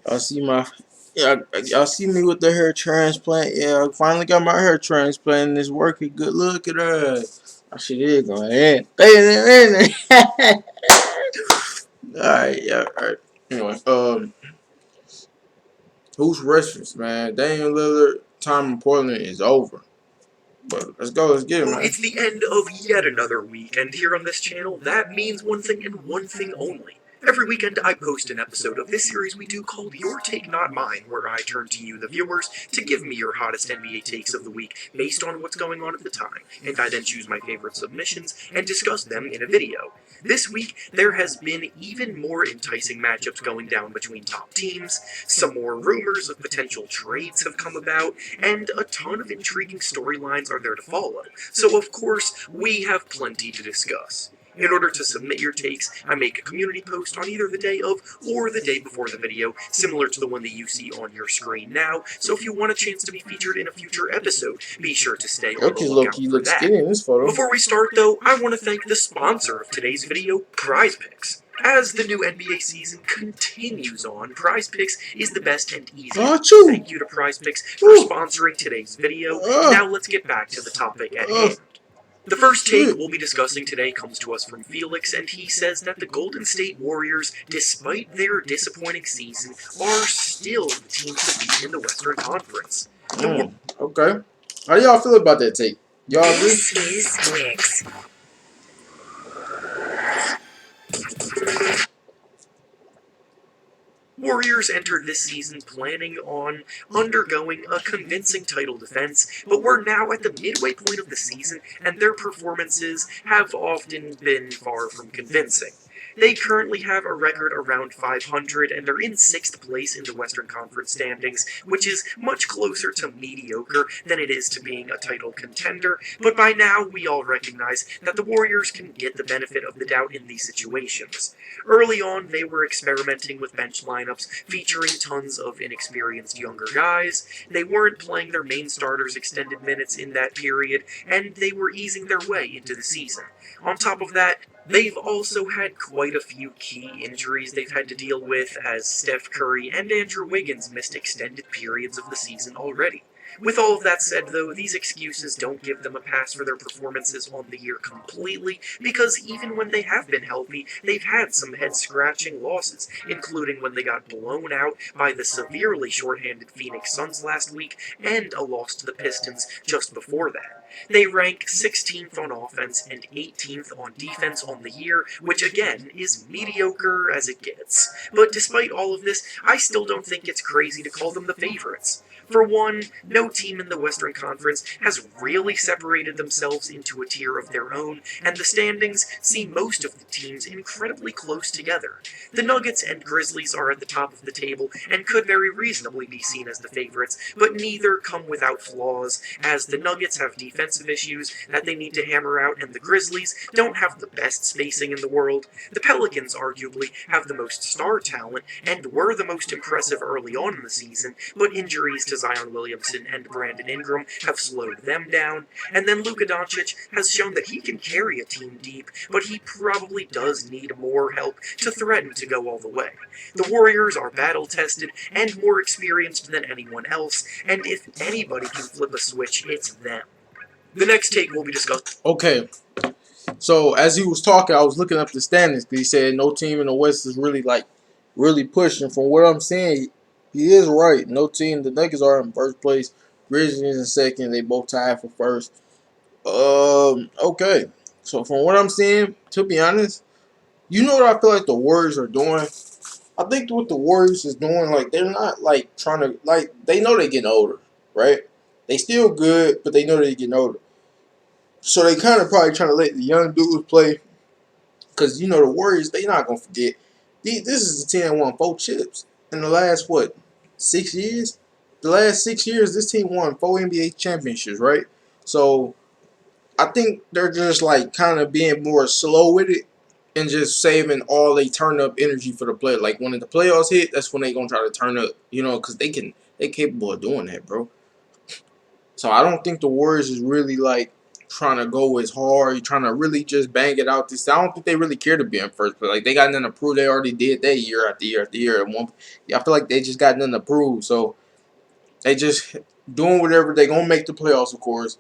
Y'all see my, yeah, y'all see me with the hair transplant. Yeah, I finally got my hair transplant and it's working. Good look at her. Oh, shit is going in. Alright, yeah, alright. Anyway, who's restless, man? Damian Lillard time in Portland is over. But let's go, let's get it, Well, man. it's the end of yet another week, and here on this channel, that means one thing and one thing only. Every weekend, I post an episode of this series we do called Your Take Not Mine, where I turn to you, the viewers, to give me your hottest NBA takes of the week based on what's going on at the time, and I then choose my favorite submissions and discuss them in a video. This week, there has been even more enticing matchups going down between top teams, some more rumors of potential trades have come about, and a ton of intriguing storylines are there to follow. So of course, we have plenty to discuss. In order to submit your takes, I make a community post on either the day of or the day before the video, similar to the one that you see on your screen now, so if you want a chance to be featured in a future episode, be sure to stay on the Jokic lookout low-key for looks that. skinny in this photo. Before we start though, I want to thank the sponsor of today's video, Prize Picks. As the new NBA season continues on, Prize Picks is the best and easiest. Thank you to Prize Picks for sponsoring today's video. Now let's get back to the topic at hand. The first take we'll be discussing today comes to us from Felix, and he says that the Golden State Warriors, despite their disappointing season, are still the team to beat in the Western Conference. Okay. How y'all feel about that take? Y'all agree? This is Wix. Warriors entered this season planning on undergoing a convincing title defense, but we're now at the midway point of the season, and their performances have often been far from convincing. They currently have a record around 500, and they're in 6th place in the Western Conference standings, which is much closer to mediocre than it is to being a title contender, but by now we all recognize that the Warriors can get the benefit of the doubt in these situations. Early on, they were experimenting with bench lineups featuring tons of inexperienced younger guys, they weren't playing their main starters extended minutes in that period, and they were easing their way into the season. On top of that, they've also had quite a few key injuries they've had to deal with, as Steph Curry and Andrew Wiggins missed extended periods of the season already. With all of that said, though, these excuses don't give them a pass for their performances on the year completely, because even when they have been healthy, they've had some head-scratching losses, including when they got blown out by the severely shorthanded Phoenix Suns last week, and a loss to the Pistons just before that. They rank 16th on offense and 18th on defense on the year, which again is mediocre as it gets. But despite all of this, I still don't think it's crazy to call them the favorites. For one, no team in the Western Conference has really separated themselves into a tier of their own, and the standings see most of the teams incredibly close together. The Nuggets and Grizzlies are at the top of the table and could very reasonably be seen as the favorites, but neither come without flaws, as the Nuggets have defensive issues that they need to hammer out, and the Grizzlies don't have the best spacing in the world. The Pelicans arguably have the most star talent and were the most impressive early on in the season, but injuries to Zion Williamson and Brandon Ingram have slowed them down, and then Luka Doncic has shown that he can carry a team deep, but he probably does need more help to threaten to go all the way. The Warriors are battle-tested and more experienced than anyone else, and if anybody can flip a switch, it's them. The next take will be discussed. Okay. So as he was talking, I was looking up the standings because he said no team in the West is really pushing. From what I'm saying, he is right. No team. The Nuggets are in first place. Grizzlies in second. They both tied for first. Okay. So from what I'm seeing, to be honest, you know what I feel like the Warriors are doing? I think what the Warriors is doing, like, they're not, like, trying to, like, they know they're getting older, right? They still good, but they know they're getting older. So they kind of probably trying to let the young dudes play. Because, you know, the Warriors, they not going to forget. This is the team that won 4 chips in the last, 6 years? The last 6 years, this team won 4 NBA championships, right? So I think they're just, like, kind of being more slow with it and just saving all they turn-up energy for the play. Like, when the playoffs hit, that's when they going to try to turn up, you know, because they capable of doing that, bro. So I don't think the Warriors is really, like, trying to go as hard. You're trying to really just bang it out. This I don't think they really care to be in first, but like they got nothing to prove. They already did that year after year after year. And I feel like they just got nothing to prove. So they just doing whatever. They gonna make the playoffs, of course.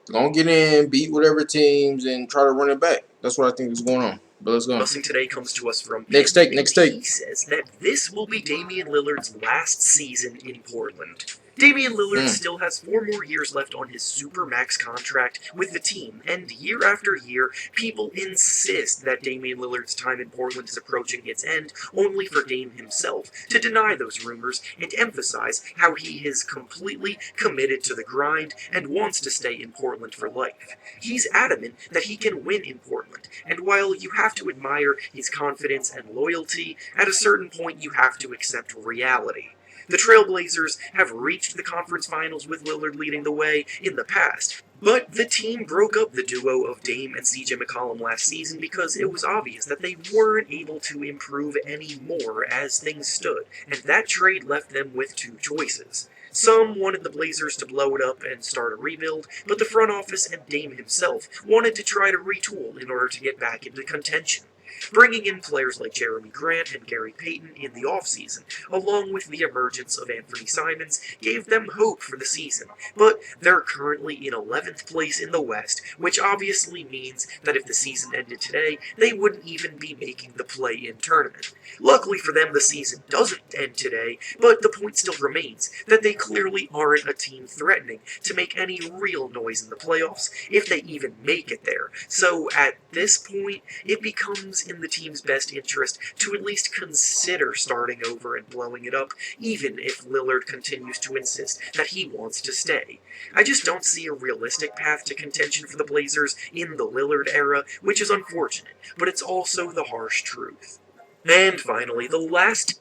They're gonna get in, beat whatever teams, and try to run it back. That's what I think is going on. But let's go. Busing today comes to us from Next take. Next take. He says that this will be Damian Lillard's last season in Portland. Damian Lillard still has 4 more years left on his supermax contract with the team, and year after year, people insist that Damian Lillard's time in Portland is approaching its end, only for Dame himself to deny those rumors and emphasize how he is completely committed to the grind and wants to stay in Portland for life. He's adamant that he can win in Portland, and while you have to admire his confidence and loyalty, at a certain point you have to accept reality. The Trailblazers have reached the conference finals with Lillard leading the way in the past, but the team broke up the duo of Dame and CJ McCollum last season because it was obvious that they weren't able to improve any more as things stood, and that trade left them with 2 choices. Some wanted the Blazers to blow it up and start a rebuild, but the front office and Dame himself wanted to try to retool in order to get back into contention. Bringing in players like Jeremy Grant and Gary Payton in the offseason, along with the emergence of Anthony Simons, gave them hope for the season, but they're currently in 11th place in the West, which obviously means that if the season ended today, they wouldn't even be making the play-in tournament. Luckily for them, the season doesn't end today, but the point still remains that they clearly aren't a team threatening to make any real noise in the playoffs, if they even make it there. So at this point, it becomes in the team's best interest to at least consider starting over and blowing it up, even if Lillard continues to insist that he wants to stay. I just don't see a realistic path to contention for the Blazers in the Lillard era, which is unfortunate, but it's also the harsh truth. And finally, the last...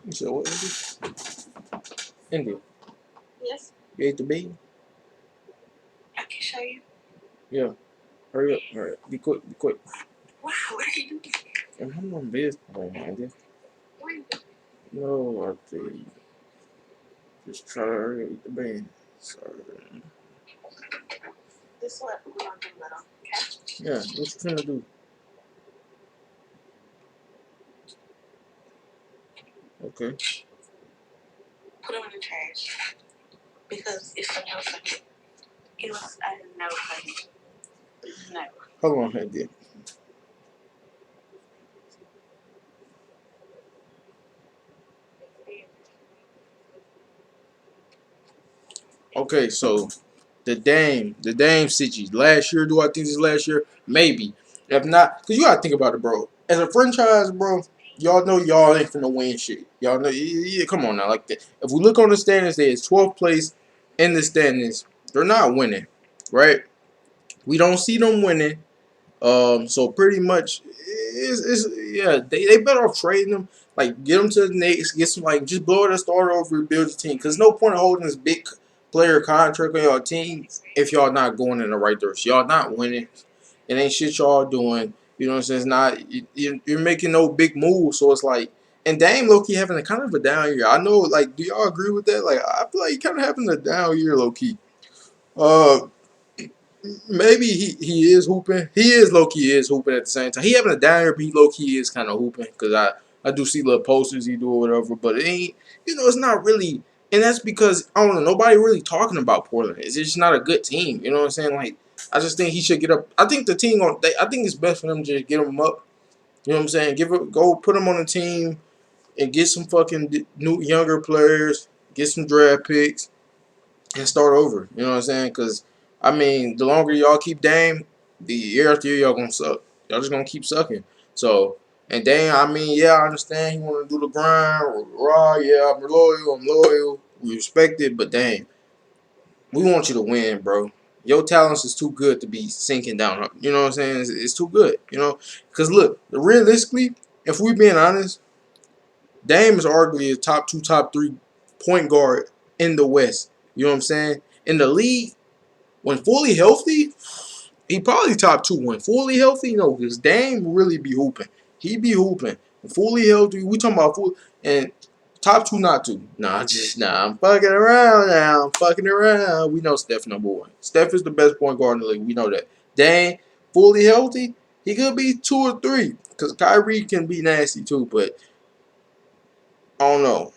So what, India? Yes. You ate the baby? I can show you. Yeah. Hurry up, hurry up. Be quick, be quick. Wow, what are you doing? I'm having my business right now, India. What are you doing? No, I think just try to hurry up with the band. Sorry. This is what we're gonna do, little. Okay. Yeah, what you trying to do? Okay. Put them in the trash because it's a no for me. It was a no for me. No. Hold on, India. Okay, so the Dame City. Last year, do I think this is last year? Maybe. If not, because you gotta think about it, bro. As a franchise, bro, y'all know y'all ain't finna win shit. Y'all know, yeah, come on now, like that. If we look on the standings, there's 12th place in the standings. They're not winning, right? We don't see them winning. So pretty much, yeah, they better off trading them. Like, get them to the Knicks, get some, like, just blow it and start over, rebuild the team. Because no point in holding this big player contract on your team if y'all not going in the right direction. Y'all not winning. It ain't shit y'all doing. You know what I'm saying? It's not, you're making no big moves. So it's like, and Dame low-key having a kind of a down year. I know, like, do y'all agree with that? Like, I feel like he kind of having a down year low-key. Maybe he is hooping. He is low-key is hooping at the same time. He having a down year, but he low-key is kind of hooping because I do see little posters he do or whatever. But it ain't, it's not really, and that's because I don't know. Nobody really talking about Portland. It's just not a good team. You know what I'm saying? Like, I just think he should get up. I think the team I think it's best for them to just get him up. You know what I'm saying? Go put him on the team and get some fucking new younger players. Get some draft picks and start over. You know what I'm saying? Because, I mean, the longer y'all keep Dame, the year after year y'all going to suck. Y'all just going to keep sucking. So, and Dame, I mean, yeah, I understand he want to do the grind. Raw, yeah, I'm loyal. We respect it, but dang, we want you to win, bro. Your talents is too good to be sinking down. You know what I'm saying? It's too good, Because, look, realistically, if we being honest, Dame is arguably a top 2, top 3 point guard in the West. You know what I'm saying? In the league, when fully healthy, he probably top 2. When fully healthy, because Dame really be hooping. He be hooping. When fully healthy, we talking about full. And Top 2, not 2. Nah, I'm fucking around now. I'm fucking around. We know Steph number 1. Steph is the best point guard in the league. We know that. Dame, fully healthy, he could be 2 or 3. Because Kyrie can be nasty too, but I don't know.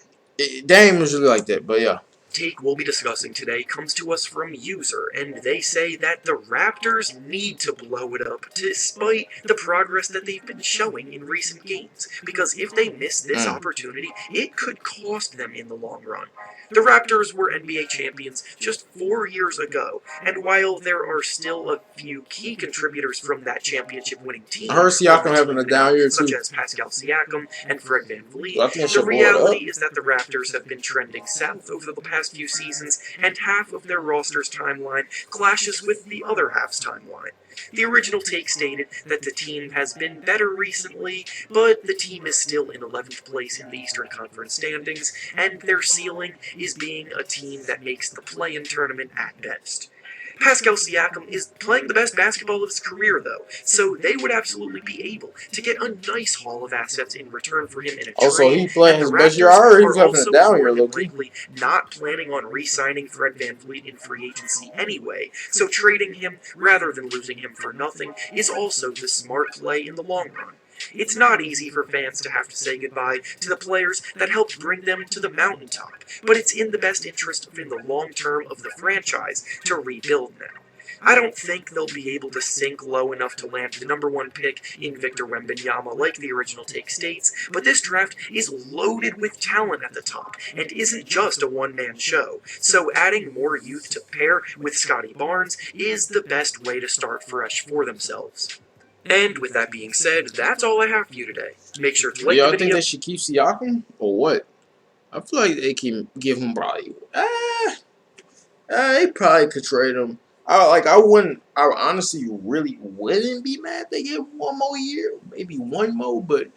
Dame is really like that, but yeah. Take we'll be discussing today comes to us from User, and they say that the Raptors need to blow it up despite the progress that they've been showing in recent games, because if they miss this opportunity, it could cost them in the long run. The Raptors were NBA champions just 4 years ago, and while there are still a few key contributors from that championship-winning team, I heard Siakam having a down year such too. as Pascal Siakam and Fred VanVleet, I think they the should blow it up. reality is that the Raptors have been trending south over the past few seasons, and half of their roster's timeline clashes with the other half's timeline. The original take stated that the team has been better recently, but the team is still in 11th place in the Eastern Conference standings, and their ceiling is being a team that makes the play-in tournament at best. Pascal Siakam is playing the best basketball of his career, though, so they would absolutely be able to get a nice haul of assets in return for him in a trade. Also, he playing his best year. I Raptors heard he was are having a also down more year, than low key. likely not planning on re-signing Fred VanVleet in free agency anyway, so trading him rather than losing him for nothing is also the smart play in the long run. It's not easy for fans to have to say goodbye to the players that helped bring them to the mountaintop, but it's in the best interest in the long term of the franchise to rebuild now. I don't think they'll be able to sink low enough to land the number 1 pick in Victor Wembanyama like the original take states, but this draft is loaded with talent at the top, and isn't just a one-man show, so adding more youth to pair with Scotty Barnes is the best way to start fresh for themselves. And with that being said, that's all I have for you today. Make sure to like the Y'all video. think they should keep Siakam or what? I feel like they can give him probably. They probably could trade him. I wouldn't. I honestly really wouldn't be mad if they give him 1 more year, maybe 1 more. But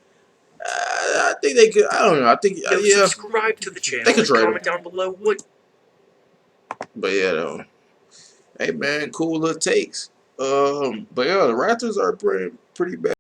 I think they could. I don't know. I think yeah. Subscribe to the channel They could and trade comment down below what. But yeah, though. Hey man, cool little takes. But yeah, the Raptors are pretty bad.